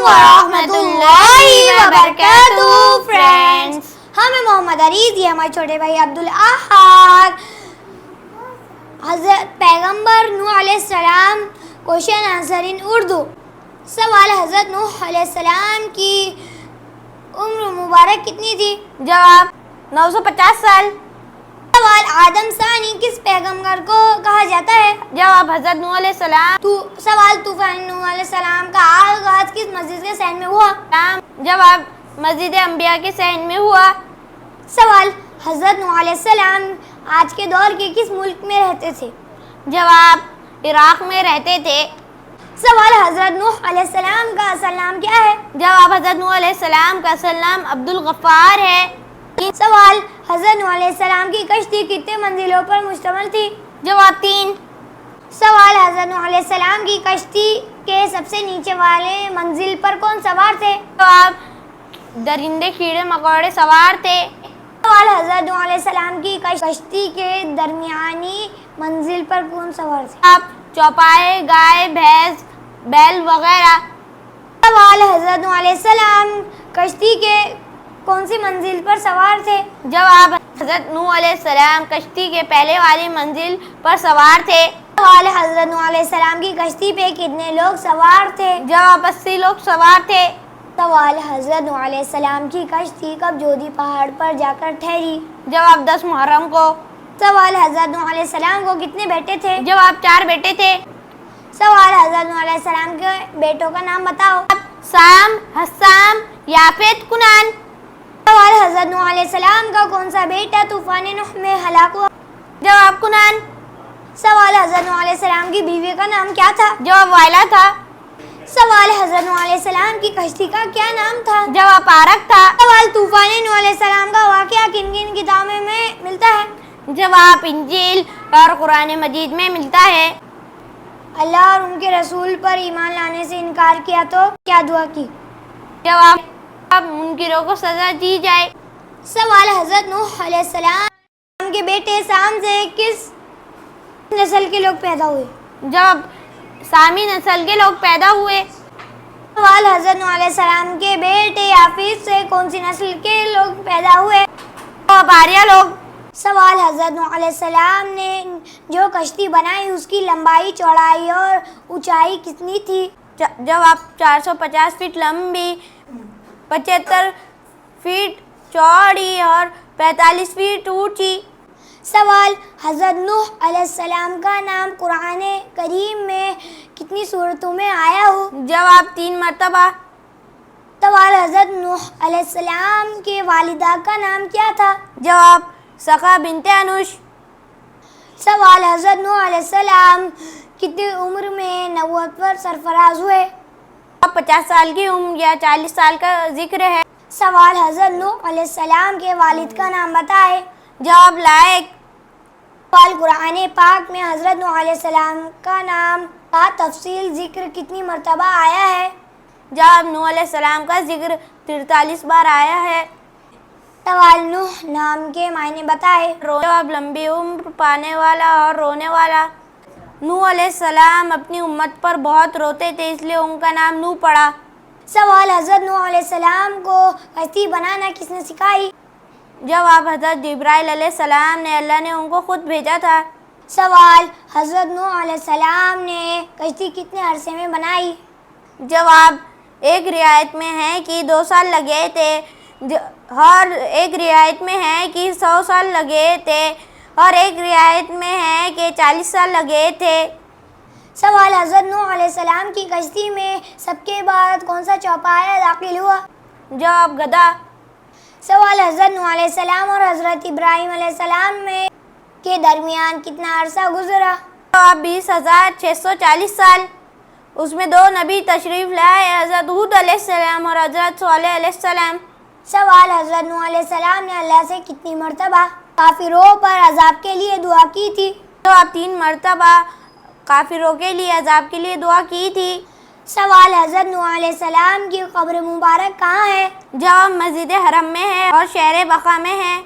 वरहमतुल्लाहि वबरकातुहू। फ्रेंड्स, हम हैं मोहम्मद अरीज, ये हमारे छोटे भाई अब्दुल अहाद। हज़रत पैगम्बर नूह अलैहिस्सलाम क्वेश्चन आंसर इन उर्दू। सवाल, हज़रत नूह अलैहिस्सलाम की उम्र मुबारक कितनी थी? जवाब 950 साल। सवाल, आदम सानी किस पैगम्बर को कहा जाता है? जवाब हज़रत नूह अलैहिस्सलाम। सवाल, तूफान नूह अलैहिस्सलाम का आगाज किस मस्जिद के सहन में हुआ? जवाब मस्जिद अंबिया के सहन में हुआ। सवाल, हज़रत नूह अलैहिस्सलाम आज के दौर के किस मुल्क में रहते थे? जवाब इराक में रहते थे। सवाल, हज़रत नूह अलैहिस्सलाम का असल नाम क्या है? जवाब हज़रत नूह अलैहिस्सलाम का असल नाम अब्दुल गफ्फार है। सवाल, हज़रत नूह अलैहिस्सलाम की कश्ती कितने मंजिलों पर मुश्तमिल थी? जवाब 3। सवाल, हज़रत नूह अलैहिस्सलाम की कश्ती के सबसे नीचे वाले मंजिल पर कौन सवार थे? जवाब दरिंदे कीड़े मकोड़े सवार थे। सवाल, हज़रत नूह अलैहिस्सलाम की कश्ती के दरमियानी मंजिल पर कौन सवार थे? आप चौपाए, गाय, भैंस, बैल वगैरह। सवाल, हज़रत नूह अलैहिस्सलाम कश्ती के कौन सी मंजिल पर सवार थे? जवाब हज़रत नूह अलैहिस्सलाम कश्ती के पहले वाली मंजिल पर सवार थे। सवाल, हज़रत नूह अलैहिस्सलाम की कश्ती पे कितने लोग सवार थे? जवाब 80 लोग सवार थे। सवाल, हज़रत नूह अलैहिस्सलाम की कश्ती कब जोधी पहाड़ पर जाकर ठहरी? जवाब 10 मुहर्रम को। सवाल, हज़रत नूह अलैहिस्सलाम को कितने बेटे थे? जवाब 4 बेटे थे। सवाल, हज़रत नूह अलैहिस्सलाम के बेटों का नाम बताओ। साम, हस्साम, याफेत, कुनान। सवाल, हज़रत नूह अलैहिस्सलाम का कौन सा बेटा तूफान नूह में हलाक हुआ? जवाब कुनान। सवाल, हज़रत नूह अलैहिस्सलाम की बीवी का नाम क्या था? जवाब वाइला था। सवाल, हज़रत नूह अलैहिस्सलाम की कश्ती का क्या नाम था? जवाब पारक था। सवाल, तूफान नूह अलैहिस्सलाम का वाक़या किन किन किताबों में मिलता है? जवाब इंजील और कुरान मजीद में मिलता है। अल्लाह और उनके रसूल पर ईमान लाने से इनकार किया तो क्या दुआ की? जवाब मुनकिरों को सजा दी जाए। सवाल, हज़रत नूह अलैहिस्सलाम के बेटे साम से किस नस्ल के लोग पैदा हुए? जवाब सामी नस्ल के लोग पैदा हुए। सवाल, हज़रत नूह अलैहिस्सलाम के बेटे याफीस से कौन सी नस्ल के लोग पैदा हुए? जवाब आर्या लोग। सवाल, हज़रत नूह अलैहिस्सलाम ने जो कश्ती बनाई उसकी लंबाई, चौड़ाई और ऊंचाई कितनी थी? जवाब 450 फीट लंबी, 75 फीट चौड़ी और 45 फीट ऊंची। सवाल, हज़रत नूह अलैहिस्सलाम का नाम कुरान करीम में कितनी सूरतों में आया हो? जवाब 3 मरतबा। सवाल, हज़रत नूह अलैहिस्सलाम के वालिदा का नाम क्या था? जवाब सका बिनते अनुश। सवाल, हज़रत नूह अलैहिस्सलाम कितनी उम्र में नबूवत पर सरफराज हुए? 50 साल की उम्र या 40 साल का जिक्र है। सवाल, हज़रत नूह अलैहिस्सलाम के वालिद का नाम बताएं। जवाब लायक। सवाल, कुरान पाक में हज़रत नूह अलैहिस्सलाम का नाम का तफसील जिक्र कितनी मरतबा आया है? जवाब नूह अलैहिस्सलाम का जिक्र 43 बार आया है। सवाल, नूह नाम के मायने बताएं। जवाब लंबी उम्र पाने वाला और रोने वाला। नूह अलैहिस्सलाम अपनी उम्मत पर बहुत रोते थे, इसलिए उनका नाम नूह पड़ा। सवाल, हज़रत नूह अलैहिस्सलाम को कश्ती बनाना किसने सिखाई? जवाब हज़रत जिब्राइल अलैहिस्सलाम ने, अल्लाह ने उनको खुद भेजा था। सवाल, हज़रत नूह अलैहिस्सलाम ने कश्ती कितने अरसे में बनाई? जवाब एक रिवायत में है कि 2 साल लगे थे, और एक रिवायत में है कि 100 साल लगे थे, और एक रिवायत में है कि 40 साल लगे थे। सवाल, हज़रत नूह अलैहिस्सलाम की कश्ती में सबके बाद कौन सा चौपाया दाखिल हुआ? जवाब गधा। सवाल, हज़रत नूह अलैहिस्सलाम और हज़रत इब्राहीम अलैहिस्सलाम में के दरमियान कितना अरसा गुजरा? जवाब 20,640 साल। उसमें 2 नबी तशरीफ़ लाए, हज़रत हूद अलैहिस्सलाम और हज़रत सालेह अलैहिस्सलाम। सवाल, हज़रत नूह अलैहिस्सलाम ने अल्लाह से कितनी मरतबा काफिरों पर अज़ाब के लिए दुआ की थी? जवाब 3 मरतबा काफिरों के लिए अज़ाब के लिए दुआ की थी। सवाल, हज़रत नूह अलैहिस्सलाम की कब्र मुबारक कहाँ है? जवाब मस्जिद हरम में है और शहर बका में है।